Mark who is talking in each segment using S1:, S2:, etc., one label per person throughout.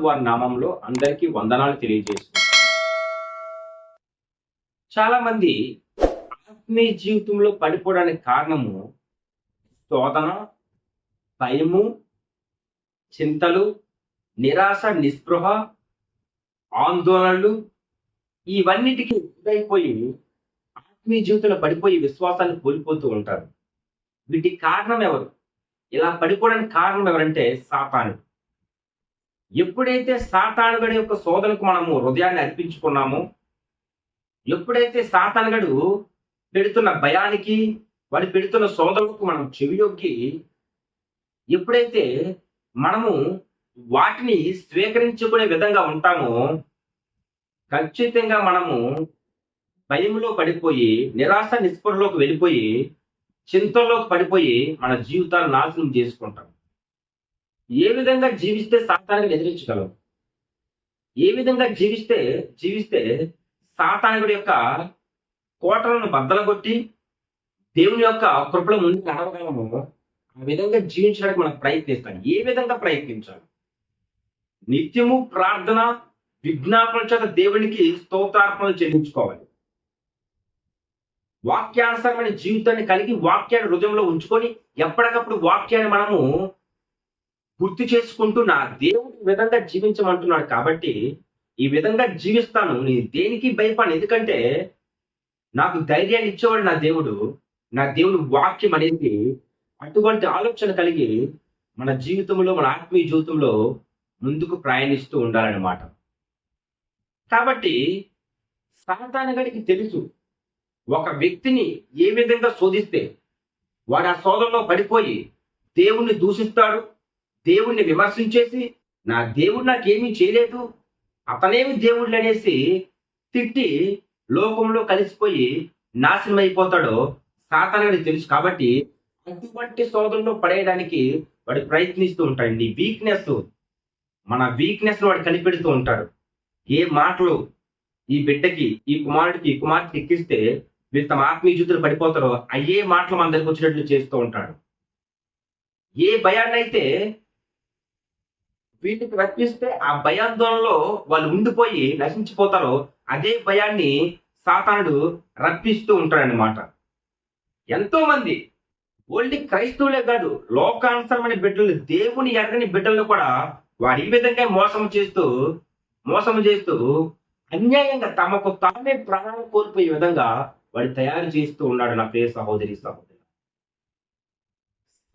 S1: వారి నామంలో అందరికీ వందనాలు తెలియజేస్తున్నాను. చాలా మంది ఆత్మీయ జీవితంలో పడిపోవడానికి కారణము శోధన, భయము, చింతలు, నిరాశ, నిస్పృహ, ఆందోళనలు ఇవన్నిటికీ గురైపోయి ఆత్మీయ జీవితంలో పడిపోయి విశ్వాసాన్ని కోల్పోతూ ఉంటారు. వీటికి కారణం ఎవరు? ఇలా పడిపోవడానికి కారణం ఎవరంటే సాతాను. ఎప్పుడైతే సాతానుగడి యొక్క శోధనకు మనము హృదయాన్ని అర్పించుకున్నామో, ఎప్పుడైతే సాతానుగడు పెడుతున్న భయానికి, వాడు పెడుతున్న శోధనకు మనం చెవియొగ్గి, ఎప్పుడైతే మనము వాటిని స్వీకరించుకునే విధంగా ఉంటామో, ఖచ్చితంగా మనము భయంలో పడిపోయి, నిరాశ నిస్పృహలోకి వెళ్ళిపోయి, చింతల్లోకి పడిపోయి మన జీవితాలు నాశనం చేసుకుంటాం. ఏ విధంగా జీవిస్తే సాతానుని ఎదిరించగలం? ఏ విధంగా జీవిస్తే సాతానుడి యొక్క కోటలను బద్దలగొట్టి దేవుని యొక్క కృపలో ముందుకు నడవగలము? ఆ విధంగా జీవించడానికి మనం ప్రయత్నిస్తాం. ఏ విధంగా ప్రయత్నించాలి? నిత్యము ప్రార్థన, విజ్ఞాపన చేత దేవునికి స్తోత్రార్పణలు చెల్లించుకోవాలి. వాక్యానుసారమైన జీవితాన్ని కలిగి వాక్యాన్ని హృదయంలో ఉంచుకొని ఎప్పటికప్పుడు వాక్యాన్ని మనము గుర్తు చేసుకుంటూ నా దేవుడు ఈ విధంగా జీవించమంటున్నాడు కాబట్టి ఈ విధంగా జీవిస్తాను, నేను దేనికి భయపడను. ఎందుకంటే నాకు ధైర్యాన్ని ఇచ్చేవాడు నా దేవుడు. నా దేవుడు వాక్యం అనేది అటువంటి ఆలోచన కలిగి మన జీవితంలో, మన ఆత్మీయ జీవితంలో ముందుకు ప్రయాణిస్తూ ఉండాలన్నమాట. కాబట్టి సాతానుగాడికి తెలుసు, ఒక వ్యక్తిని ఏ విధంగా శోధిస్తే వాడు ఆ శోధనలో పడిపోయి దేవుణ్ణి దూషిస్తాడు, దేవుణ్ణి విమర్శించేసి నా దేవుడు నాకేమీ చేయలేదు, అతనేమి దేవుళ్ళు అనేసి తిట్టి లోకంలో కలిసిపోయి నాశనం అయిపోతాడో సాతానుగాడికి తెలుసు. కాబట్టి అటువంటి శోధనలో పడేయడానికి వాడు ప్రయత్నిస్తూ ఉంటాడు. నీ వీక్నెస్, మన వీక్నెస్ వాడు కనిపెడుతూ ఉంటాడు. ఏ మాటలు ఈ బిడ్డకి, ఈ కుమారుడికి, ఈ కుమార్తెకి ఎక్కిస్తే వీళ్ళు తమ ఆత్మీయ జీవితంలో పడిపోతారో అయ్యే మాటలు మన దగ్గరికి వచ్చినట్లు చేస్తూ ఉంటాడు. ఏ భయాన్ని అయితే వీటికి రప్పిస్తే ఆ భయాందోళనలో వాళ్ళు ఉండిపోయి నశించిపోతారో అదే భయాన్ని సాతానుడు రప్పిస్తూ ఉంటాడనమాట. ఎంతో మంది ఓన్లీ క్రైస్తవులే కాదు, లోకానుసరమైన బిడ్డలు, దేవుని ఎరగని బిడ్డలను కూడా వాడు ఈ విధంగా మోసం చేస్తూ అన్యాయంగా తమకు తామే ప్రాణాలు కోల్పోయే విధంగా వాడు తయారు చేస్తూ ఉన్నాడు. నా ప్రియ సహోదరి సహోదరి,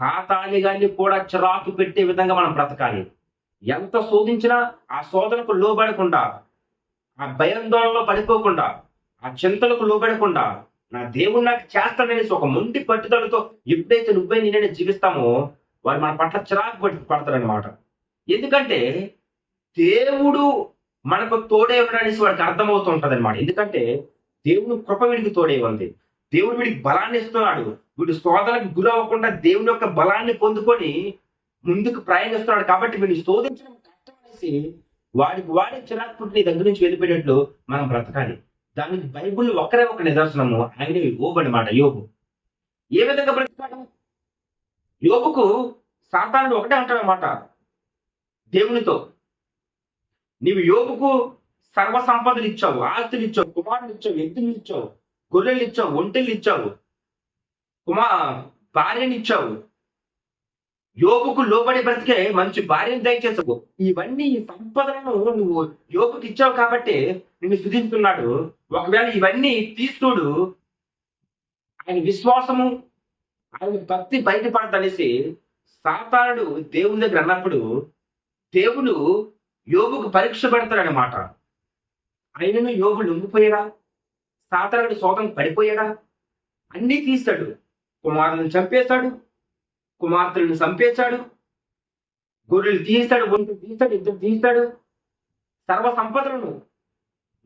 S1: సాతాని గారిని కూడా చిరాకు పెట్టే విధంగా మనం బ్రతకాలి. ఎంత శోధించినా ఆ శోధనకు లోబడకుండా, ఆ భయాందోళనలో పడిపోకుండా, ఆ చింతలకు లోబడకుండా నా దేవుడు నాకు చేస్తాడనేసి ఒక మొండి పట్టుదలతో ఎప్పుడైతే నువ్వే నేనే జీవిస్తామో వాడు మన పట్ల చిరాకు పడతాడనమాట. ఎందుకంటే దేవుడు మనకు తోడే ఉన్నాడనేసి వాడికి అర్థమవుతూ ఉంటది అనమాట. ఎందుకంటే దేవుని కృప వీడికి తోడే ఉంది. దేవుడు వీడికి బలాన్ని ఇస్తున్నాడు. వీడు శోధనకు గురవ్వకుండా దేవుని యొక్క బలాన్ని పొందుకొని ముందుకు ప్రయాణిస్తున్నాడు. కాబట్టి వీడిని శోధించడం కష్టం అనేసి వాడే చిరాకు పుట్టి నీ దగ్గర నుంచి వెళ్ళిపోయేటట్లు మనం బ్రతకాలి. దానికి బైబుల్ ఒకరే ఒక నిదర్శనము, ఆయన యోబు అనమాట. యోబు ఏ విధంగా బ్రతకాడు? యోబుకు సాతానుడు ఒకటే అంటాడు అనమాట దేవునితో, నీవు యోబుకు సర్వ సంపదలు ఇచ్చావు, ఆస్తులు ఇచ్చావు, కుమారులు ఇచ్చావు, ఎద్దులు ఇచ్చావు, గొర్రెలు ఇచ్చావు, ఒంటెలు ఇచ్చావు, భార్యని ఇచ్చావు, యోబుకు లోబడి బ్రతికే మంచి భార్యను దయచేసావు. ఇవన్నీ ఈ సంపదలను నువ్వు యోబుకి ఇచ్చావు కాబట్టి నిన్ను స్తుతిస్తున్నాడు. ఒకవేళ ఇవన్నీ తీసుకోడు, ఆయన విశ్వాసము, ఆయన భక్తి బయటపడదనేసి సాతానుడు దేవుని దగ్గర అన్నప్పుడు దేవుడు యోబుకు పరీక్ష పెడతాడనమాట. ఆయనను యోబు లొంగిపోయాడా? సాతానుడి శోధనకు పడిపోయాడా? అన్నీ తీస్తాడు. కుమారులను చంపేశాడు, కుమార్తెలను చంపేశాడు, గొర్రెలు తీస్తాడు, ఒంటెలు తీస్తాడు, ఇద్దరు తీస్తాడు. సర్వ సంపదలను,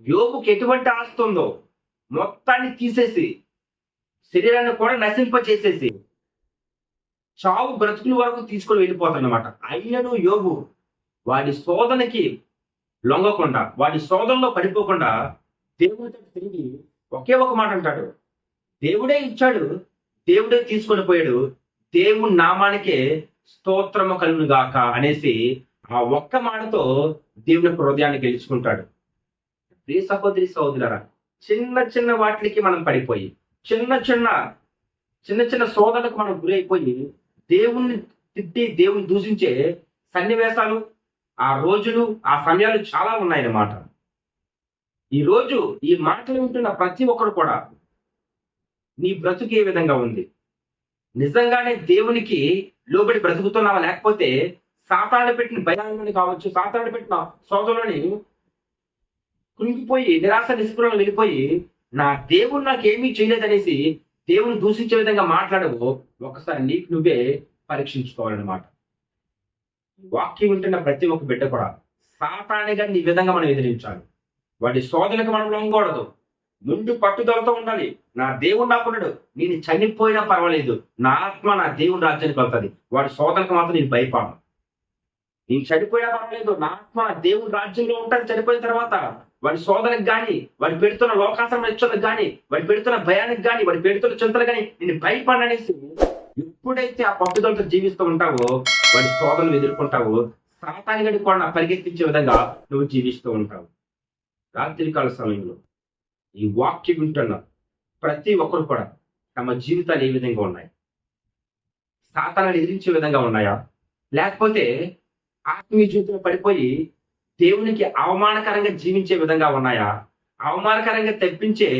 S1: యోబుకి ఎటువంటి ఆస్తి ఉందో మొత్తాన్ని తీసేసి శరీరాన్ని కూడా నశింపచేసేసి చావు బ్రతుకుల వరకు తీసుకొని వెళ్ళిపోతాడనమాట. అయినను యోబు వాడి శోధనకి లొంగకుండా, వాడి శోధనలో పడిపోకుండా దేవుడితో తిరిగి ఒకే ఒక మాట అంటాడు, దేవుడే ఇచ్చాడు, దేవుడే తీసుకొని పోయాడు, దేవుని నామానికే స్తోత్రము కలుగును గాక అనేసి ఆ ఒక్క మాటతో దేవుని యొక్క హృదయాన్ని గెలుచుకుంటాడు. ప్రియ సహోదరి సహోదరులారా, చిన్న చిన్న వాటికి మనం పడిపోయి చిన్న చిన్న చిన్న చిన్న శోధనలకు మనం గురైపోయి దేవుణ్ణి తిట్టి దేవుని దూషించే సన్నివేశాలు, ఆ రోజులు, ఆ సమయాలు చాలా ఉన్నాయన్నమాట. ఈ రోజు ఈ మాటలు వింటున్న ప్రతి ఒక్కరు కూడా నీ బ్రతుకు ఏ విధంగా ఉంది? నిజంగానే దేవునికి లోబడి బ్రతుకుతున్నావా? లేకపోతే సాతాను పెట్టిన భయాన్ని కావచ్చు, సాతాను పెట్టిన శోధనని కృంగిపోయి నిరాశ నిస్పృహలు వెళ్ళిపోయి నా దేవుడు నాకేమీ చేయలేదనేసి దేవుని దూషించే విధంగా మాట్లాడవు. ఒకసారి నీకు నువ్వే పరీక్షించుకోవాలన్నమాట. వాక్యం వింటున్న ప్రతి ఒక్క బిడ్డ కూడా సాతాన్ని గాని ఈ విధంగా మనం ఎదిరించాలి. వాడి శోధనకు మనం లొంగకూడదు. ముందు పట్టుదలతో ఉండాలి. నా దేవుడు నాకున్నాడు, నేను చనిపోయినా పర్వాలేదు, నా ఆత్మ నా దేవుని రాజ్యానికి వెళ్తుంది, వాడి శోధనకు మాత్రం నేను భయపడను. నేను చనిపోయినా పర్వాలేదు, నా ఆత్మ నా దేవుని రాజ్యంలో ఉంటాను. చనిపోయిన తర్వాత వాడి శోధనకు కానీ, వాడి పెడుతున్న లోకాశ్రమ ఇచ్చలకు కానీ, వాడి పెడుతున్న భయానికి కానీ, వాడి పెడుతున్న చింతలు కానీ నేను భయపడనేసి ఎప్పుడైతే ఆ పట్టుదలతో జీవిస్తూ ఉంటావో వాడి శోధనలు ఎదుర్కొంటావో సాతాను గడి కూడా పరిగెత్తించే విధంగా నువ్వు జీవిస్తూ ఉంటావు. రాత్రికాల సమయంలో ఈ వాక్యం వింటున్న ప్రతి ఒక్కరు కూడా తమ జీవితాలు ఏ విధంగా ఉన్నాయి? సాతాను ఎదిరించే విధంగా ఉన్నాయా? లేకపోతే ఆత్మీయ జీవితంలో పడిపోయి దేవునికి అవమానకరంగా జీవించే విధంగా ఉన్నాయా? అవమానకరంగా తెప్పించే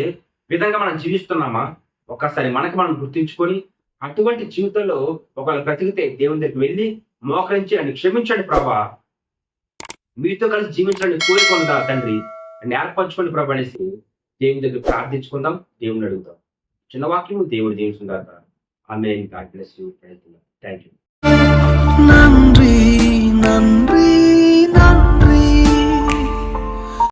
S1: విధంగా మనం జీవిస్తున్నామా? ఒకసారి మనకు మనం గుర్తించుకొని అటువంటి జీవితంలో ఒకవేళ బ్రతికితే దేవుని దగ్గరికి వెళ్ళి మోకరించి అని క్షమించండి ప్రభా, మీతో కలిసి జీవించడానికి కోరుకుందా తండ్రి అని ఏర్పరచుకోండి ప్రభా అనేసి దేవుని దగ్గర ప్రార్థించుకుందాం, దేవుని అడుగుదాం. చిన్న వాక్యము దేవుడు దీవించుగాక. ఆమేన్. God bless you. Thank you.